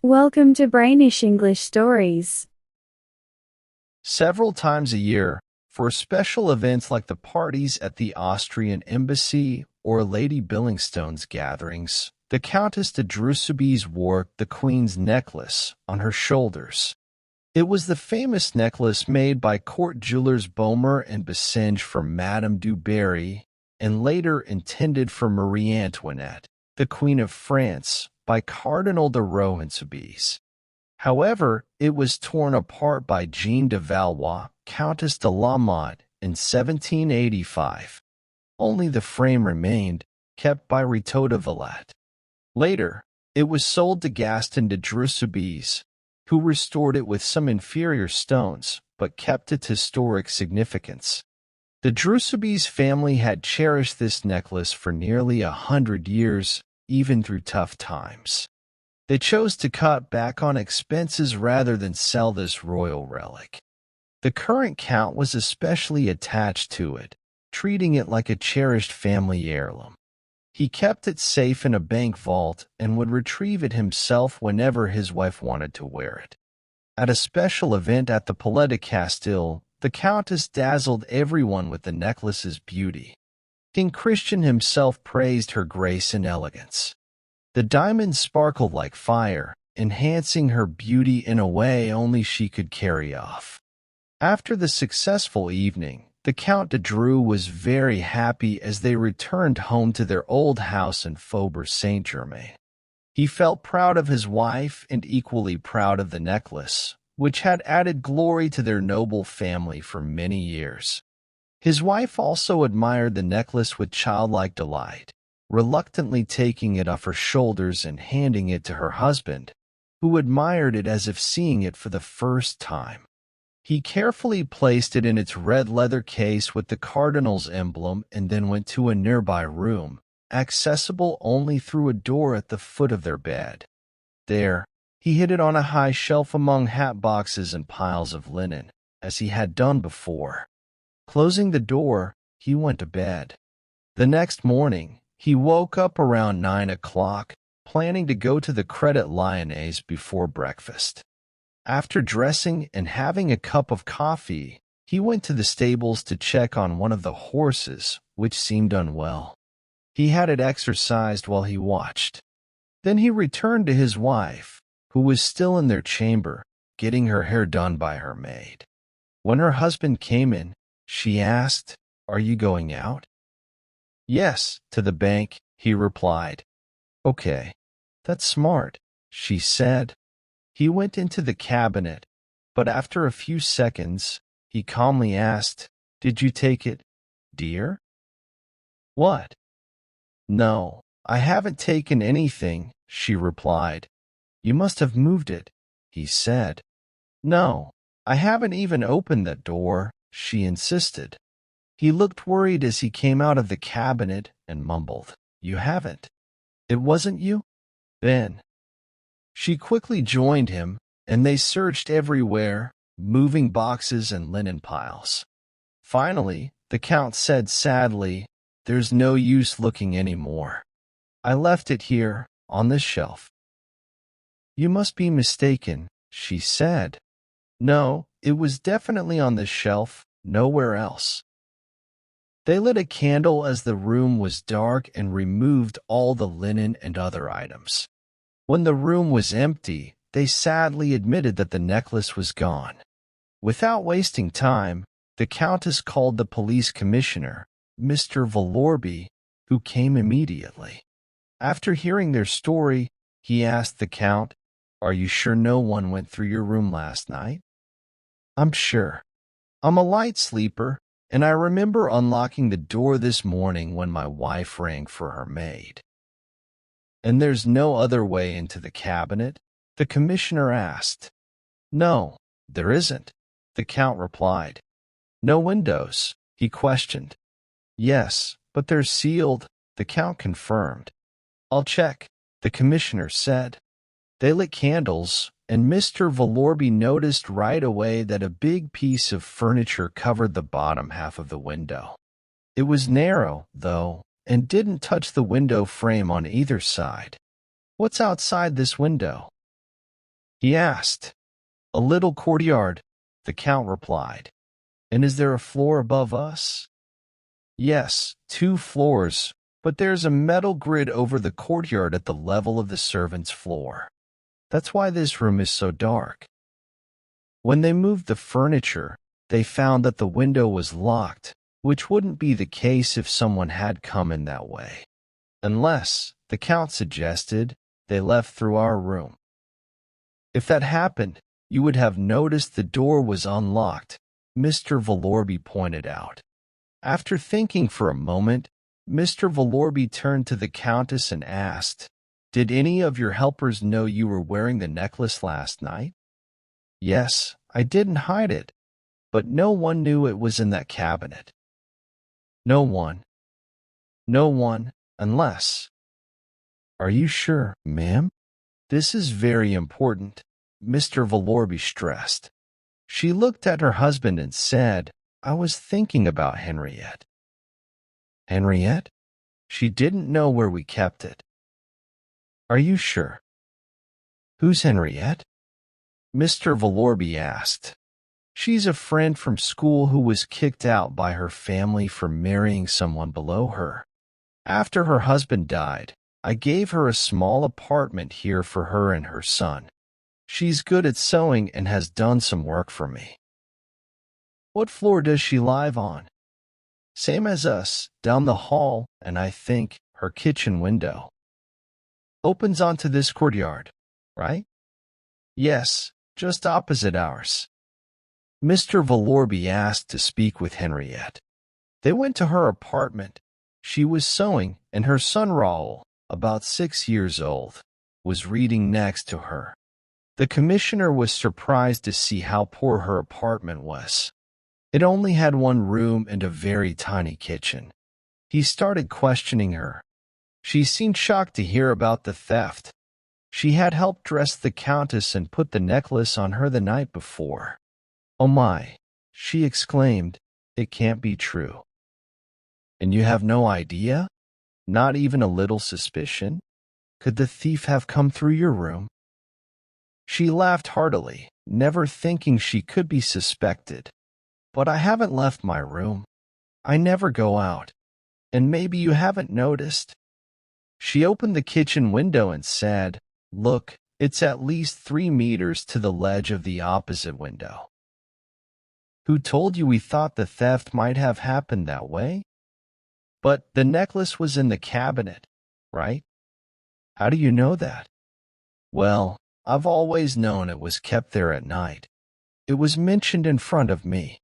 Welcome to Brainish English Stories. Several times a year, for special events like the parties at the Austrian embassy or Lady Billingstone's gatherings, the Countess de Drussobees wore the Queen's necklace on her shoulders. It was the famous necklace made by court jewelers Boehmer and Bassenge for Madame du Barry, and later intended for Marie Antoinette, the Queen of France, by Cardinal de Rohan-Soubise. However, it was torn apart by Jeanne de Valois, Countess de La Motte, in 1785. Only the frame remained, kept by Rideau de Valette. Later, it was sold to Gaston de Drussobees, who restored it with some inferior stones, but kept its historic significance. The Drussobees family had cherished this necklace for nearly 100 years, even through tough times. They chose to cut back on expenses rather than sell this royal relic. The current count was especially attached to it, treating it like a cherished family heirloom. He kept it safe in a bank vault and would retrieve it himself whenever his wife wanted to wear it. At a special event at the Palais de Castille, the Countess dazzled everyone with the necklace's beauty. King Christian himself praised her grace and elegance. The diamonds sparkled like fire, enhancing her beauty in a way only she could carry off. After the successful evening, the Count de Dreux was very happy as they returned home to their old house in Faubourg Saint-Germain. He felt proud of his wife and equally proud of the necklace, which had added glory to their noble family for many years. His wife also admired the necklace with childlike delight, reluctantly taking it off her shoulders and handing it to her husband, who admired it as if seeing it for the first time. He carefully placed it in its red leather case with the cardinal's emblem and then went to a nearby room, accessible only through a door at the foot of their bed. There, he hid it on a high shelf among hat boxes and piles of linen, as he had done before. Closing the door, he went to bed. The next morning, he woke up around 9 o'clock, planning to go to the Credit Lyonnais before breakfast. After dressing and having a cup of coffee, he went to the stables to check on one of the horses, which seemed unwell. He had it exercised while he watched. Then he returned to his wife, who was still in their chamber, getting her hair done by her maid. When her husband came in, she asked, "Are you going out?" "Yes, to the bank," he replied. "Okay, that's smart," she said. He went into the cabinet, but after a few seconds, he calmly asked, "Did you take it, dear?" "What?" "No, I haven't taken anything," she replied. "You must have moved it," he said. "No, I haven't even opened that door," she insisted. He looked worried as he came out of the cabinet and mumbled, "You haven't? It wasn't you? Then." She quickly joined him, and they searched everywhere, moving boxes and linen piles. Finally, the Count said sadly, "There's no use looking any more. I left it here, on this shelf." "You must be mistaken," she said. "No, it was definitely on this shelf, nowhere else." They lit a candle as the room was dark and removed all the linen and other items. When the room was empty, they sadly admitted that the necklace was gone. Without wasting time, the Countess called the police commissioner, Mr. Villorby, who came immediately. After hearing their story, he asked the Count, "Are you sure no one went through your room last night?" "I'm sure. I'm a light sleeper, and I remember unlocking the door this morning when my wife rang for her maid." "And there's no other way into the cabinet?" the commissioner asked. "No, there isn't," the Count replied. "No windows?" he questioned. "Yes, but they're sealed," the Count confirmed. "I'll check," the commissioner said. They lit candles, and Mr. Villorby noticed right away that a big piece of furniture covered the bottom half of the window. It was narrow, though, and didn't touch the window frame on either side. "What's outside this window?" he asked. A little courtyard, the Count replied. And is there a floor above us? Yes, 2 floors, but there's a metal grid over the courtyard at the level of the servants' floor. That's why this room is so dark. When they moved the furniture, they found that the window was locked, which wouldn't be the case if someone had come in that way. Unless, the Count suggested, they left through our room. If that happened, you would have noticed the door was unlocked, Mr. Willoughby pointed out. After thinking for a moment, Mr. Willoughby turned to the Countess and asked, "Did any of your helpers know you were wearing the necklace last night?" "Yes, I didn't hide it, but no one knew it was in that cabinet." No one. No one, unless. Are you sure, ma'am? This is very important, Mr. Willoughby stressed. She looked at her husband and said, "I was thinking about Henriette." Henriette? She didn't know where we kept it. Are you sure? Who's Henriette? Mr. Willoughby asked. She's a friend from school who was kicked out by her family for marrying someone below her. After her husband died, I gave her a small apartment here for her and her son. She's good at sewing and has done some work for me. What floor does she live on? Same as us, down the hall, and I think her kitchen window opens onto this courtyard, right? Yes, just opposite ours. Mr. Willoughby asked to speak with Henriette. They went to her apartment. She was sewing, and her son Raoul, about 6 years old, was reading next to her. The commissioner was surprised to see how poor her apartment was. It only had 1 room and a very tiny kitchen. He started questioning her. She seemed shocked to hear about the theft. She had helped dress the Countess and put the necklace on her the night before. "Oh my," she exclaimed, "it can't be true." "And you have no idea? Not even a little suspicion? Could the thief have come through your room?" She laughed heartily, never thinking she could be suspected. "But I haven't left my room. I never go out. And maybe you haven't noticed." She opened the kitchen window and said, "Look, it's at least 3 meters to the ledge of the opposite window." "Who told you we thought the theft might have happened that way?" "But the necklace was in the cabinet, right?" "How do you know that?" "Well, I've always known it was kept there at night. It was mentioned in front of me."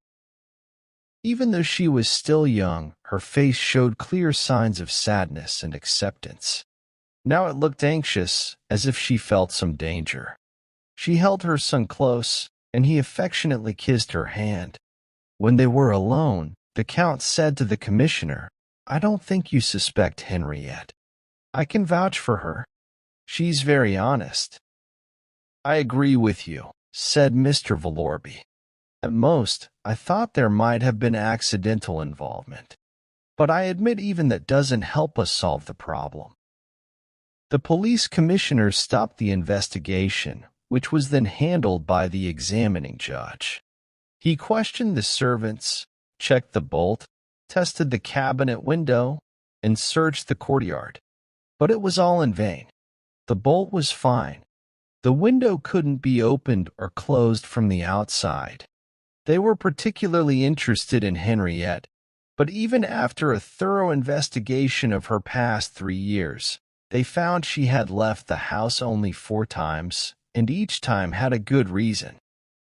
Even though she was still young, her face showed clear signs of sadness and acceptance. Now it looked anxious, as if she felt some danger. She held her son close, and he affectionately kissed her hand. When they were alone, the Count said to the commissioner, "I don't think you suspect Henriette. I can vouch for her. She's very honest." "I agree with you," said Mr. Willoughby. "At most, I thought there might have been accidental involvement. But I admit even that doesn't help us solve the problem." The police commissioner stopped the investigation, which was then handled by the examining judge. He questioned the servants, checked the bolt, tested the cabinet window, and searched the courtyard. But it was all in vain. The bolt was fine. The window couldn't be opened or closed from the outside. They were particularly interested in Henriette, but even after a thorough investigation of her past 3 years, they found she had left the house only 4 times, and each time had a good reason.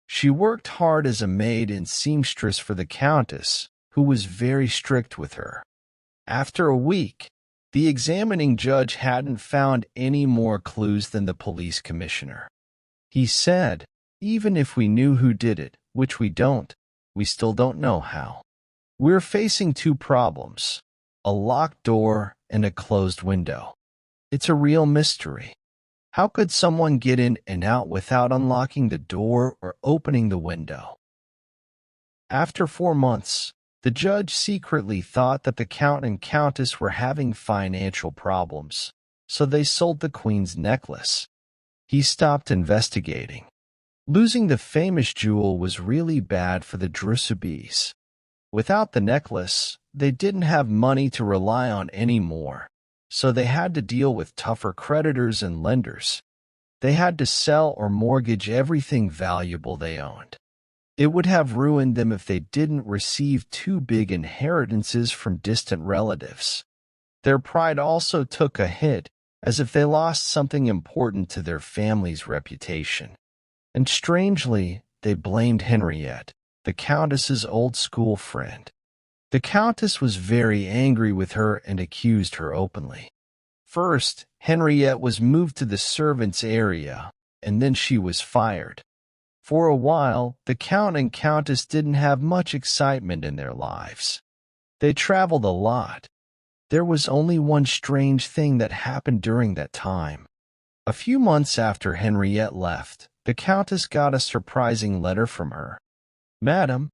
She worked hard as a maid and seamstress for the Countess, who was very strict with her. After a week, the examining judge hadn't found any more clues than the police commissioner. He said, "Even if we knew who did it, which we don't, we still don't know how. We're facing 2 problems, a locked door and a closed window. It's a real mystery. How could someone get in and out without unlocking the door or opening the window?" After 4 months, the judge secretly thought that the Count and Countess were having financial problems, so they sold the Queen's necklace. He stopped investigating. Losing the famous jewel was really bad for the Drusubis. Without the necklace, they didn't have money to rely on anymore, so they had to deal with tougher creditors and lenders. They had to sell or mortgage everything valuable they owned. It would have ruined them if they didn't receive two big inheritances from distant relatives. Their pride also took a hit, as if they lost something important to their family's reputation. And strangely, they blamed Henriette, the Countess's old school friend. The Countess was very angry with her and accused her openly. First, Henriette was moved to the servants' area, and then she was fired. For a while, the Count and Countess didn't have much excitement in their lives. They traveled a lot. There was only one strange thing that happened during that time. A few months after Henriette left, the Countess got a surprising letter from her. "Madam,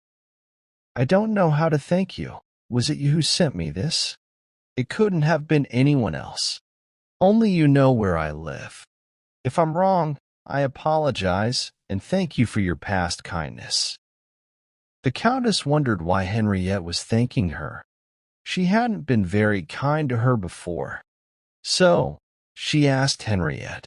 I don't know how to thank you. Was it you who sent me this? It couldn't have been anyone else. Only you know where I live. If I'm wrong, I apologize and thank you for your past kindness." The Countess wondered why Henriette was thanking her. She hadn't been very kind to her before. So, she asked Henriette.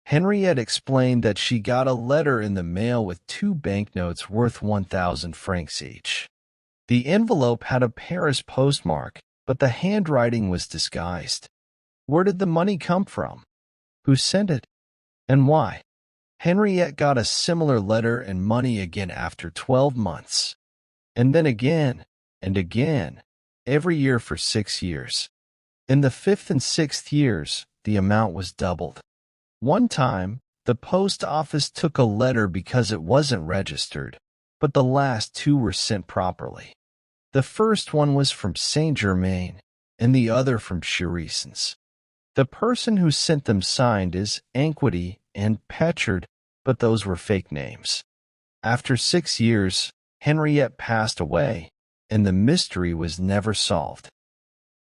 Henriette explained that she got a letter in the mail with 2 banknotes worth 1,000 francs each. The envelope had a Paris postmark, but the handwriting was disguised. Where did the money come from? Who sent it? And why? Henriette got a similar letter and money again after 12 months. And then again, and again, every year for 6 years. In the 5th and 6th years, the amount was doubled. One time, the post office took a letter because it wasn't registered, but the last 2 were sent properly. The first one was from Saint-Germain, and the other from Cherisons. The person who sent them signed as Anquety and Petchard, but those were fake names. After 6 years, Henriette passed away, and the mystery was never solved.